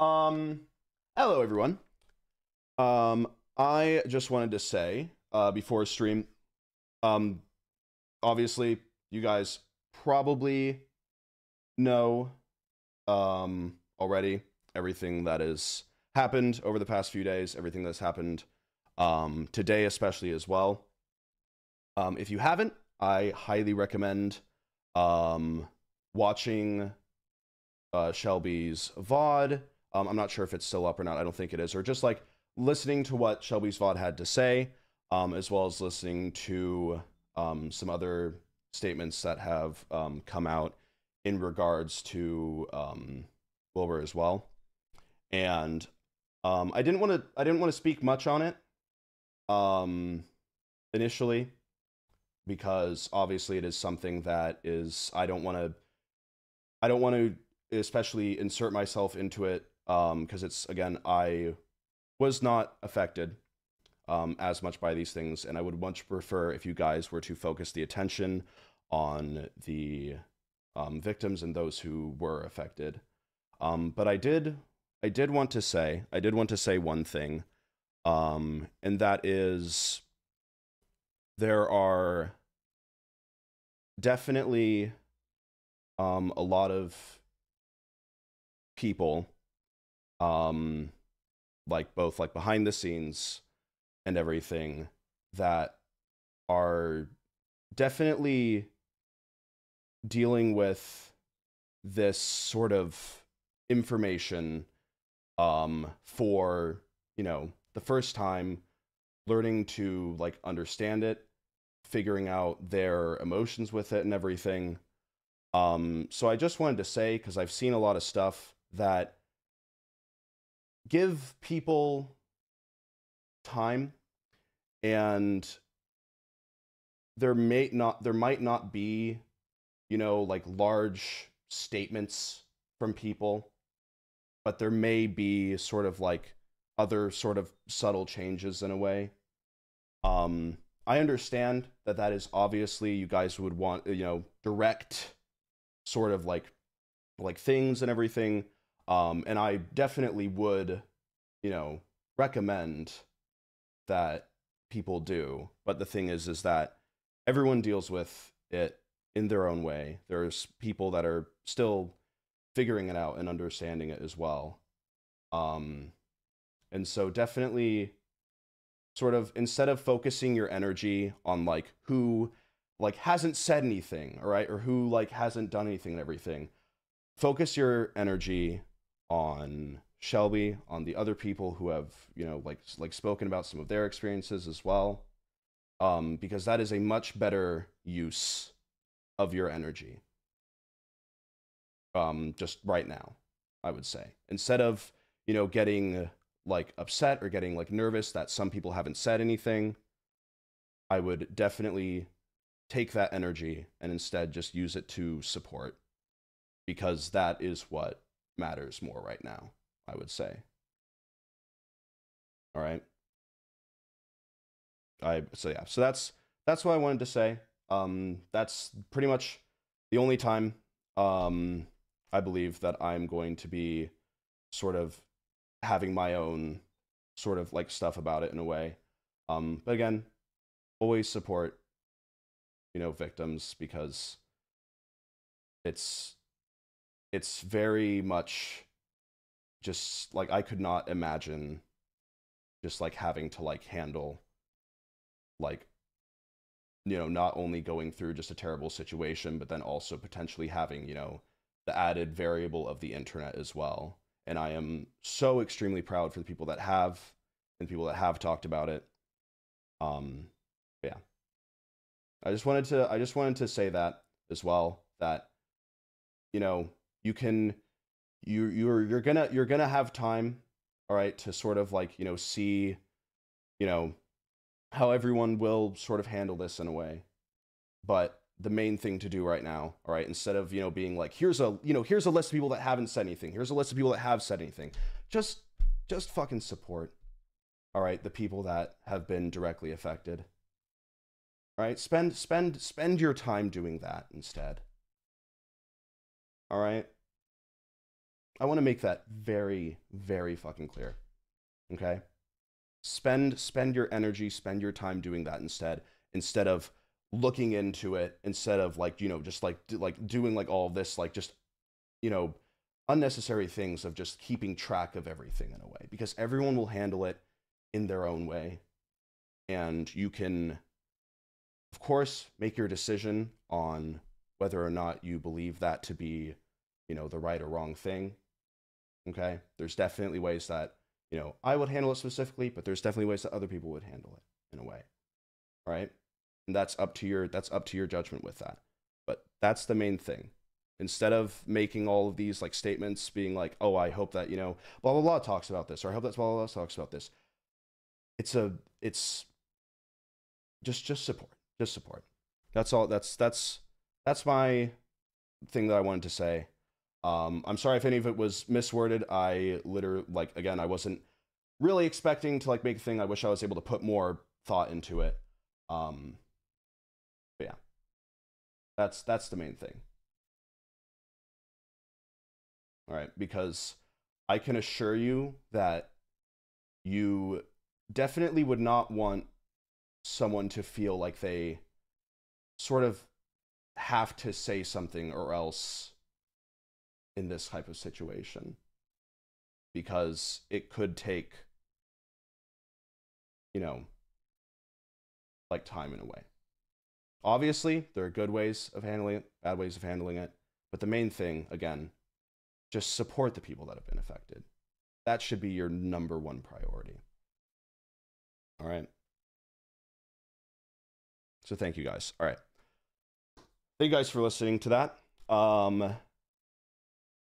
Hello everyone. I just wanted to say, before stream, um, obviously you guys probably know, already everything that has happened over the past few days, everything that's happened, today especially as well. If you haven't, I highly recommend, um, watching Shelby's VOD. I'm not sure if it's still up or not. I don't think it is. Or just like listening to what Shelby's VOD had to say, as well as listening to some other statements that have come out in regards to Wilbur as well. And I didn't want to speak much on it initially, because obviously it is something that is I don't want to especially insert myself into it, because it's, again, I was not affected as much by these things, and I would much prefer if you guys were to focus the attention on the victims and those who were affected. But I did want to say one thing, and that is there are definitely a lot of people, um, like both like behind the scenes and everything, that are definitely dealing with this sort of information for, the first time, learning to like understand it, figuring out their emotions with it and everything. So I just wanted to say, because I've seen a lot of stuff that give people time, and there might not be, like large statements from people, but there may be sort of like other sort of subtle changes in a way. I understand that that is obviously you guys would want, direct sort of like things and everything. And I definitely would, recommend that people do. But the thing is that everyone deals with it in their own way. There's people that are still figuring it out and understanding it as well. Um, and so definitely sort of, instead of focusing your energy on like who like hasn't said anything, all right, or who like hasn't done anything and everything, focus your energy on Shelby, on the other people who have, like spoken about some of their experiences as well. Because that is a much better use of your energy. Just right now, I would say, instead of, getting like upset or getting like nervous that some people haven't said anything, I would definitely take that energy and instead just use it to support, because that is what matters more right now, I would say. All right. So yeah, so that's what I wanted to say. That's pretty much the only time, I believe that I'm going to be sort of having my own sort of like stuff about it in a way. But again, always support, victims, because it's it's very much just like I could not imagine just like having to like handle like, not only going through just a terrible situation, but then also potentially having, the added variable of the internet as well. And I am so extremely proud for the people that have, and people that have talked about it. Um, yeah, I just wanted to say that as well, that, you know, you can you're gonna have time, all right, to sort of like, see, you know, how everyone will sort of handle this in a way. But the main thing to do right now, all right, instead of, being like, here's a list of people that haven't said anything, here's a list of people that have said anything, just just fucking support, all right, the people that have been directly affected. All right, spend your time doing that instead. All right. I want to make that very, very fucking clear. Okay? Spend your energy, spend your time doing that instead of looking into it, instead of like, you know, just like doing like all this, like just, you know, unnecessary things of just keeping track of everything in a way, because everyone will handle it in their own way. And you can, of course, make your decision on whether or not you believe that to be, you know, the right or wrong thing. Okay? There's definitely ways that, you know, I would handle it specifically, but there's definitely ways that other people would handle it in a way. Right? And that's up to your judgment with that. But that's the main thing. Instead of making all of these like statements being like, oh, I hope that, you know, blah blah blah talks about this, or I hope that blah blah blah talks about this. It's just support. Just support. That's all. That's my thing that I wanted to say. I'm sorry if any of it was misworded. I literally, like, again, I wasn't really expecting to like make a thing. I wish I was able to put more thought into it. But yeah, that's the main thing. All right, because I can assure you that you definitely would not want someone to feel like they sort of have to say something or else in this type of situation, because it could take, you know, like time in a way. Obviously, there are good ways of handling it, bad ways of handling it, but the main thing, again, just support the people that have been affected. That should be your number one priority. All right. So thank you guys. All right. Thank you guys for listening to that.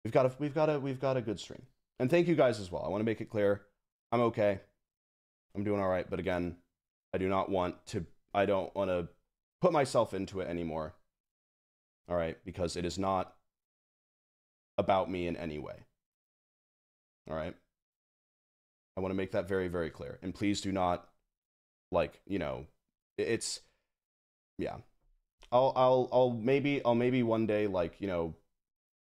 We've got a good stream. And thank you guys as well. I want to make it clear, I'm okay. I'm doing all right, but again, I don't want to put myself into it anymore. All right, because it is not about me in any way. All right? I want to make that very, very clear. And please do not, like, you know, it's, yeah. I'll maybe one day, like, you know,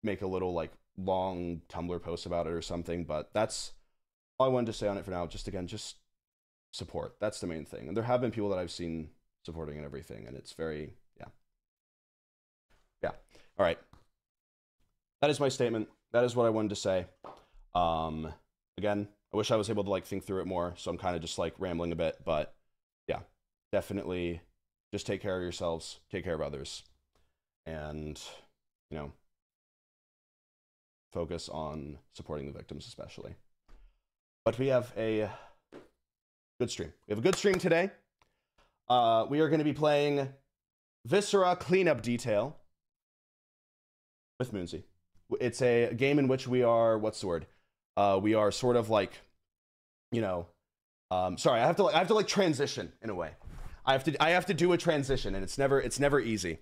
make a little like long Tumblr post about it or something, but that's all I wanted to say on it for now. Just again, just support. That's the main thing. And there have been people that I've seen supporting and everything, and it's very, yeah. Yeah. All right. That is my statement. That is what I wanted to say. Again, I wish I was able to like think through it more, so I'm kind of just like rambling a bit, but yeah, definitely just take care of yourselves, take care of others, and, you know, focus on supporting the victims especially. But we have a good stream. We have a good stream today. We are going to be playing Viscera Cleanup Detail with Moonsey. It's a game in which we are, what's the word? We are sort of like, you know, sorry, I have to like transition in a way. I have to do a transition, and it's never easy.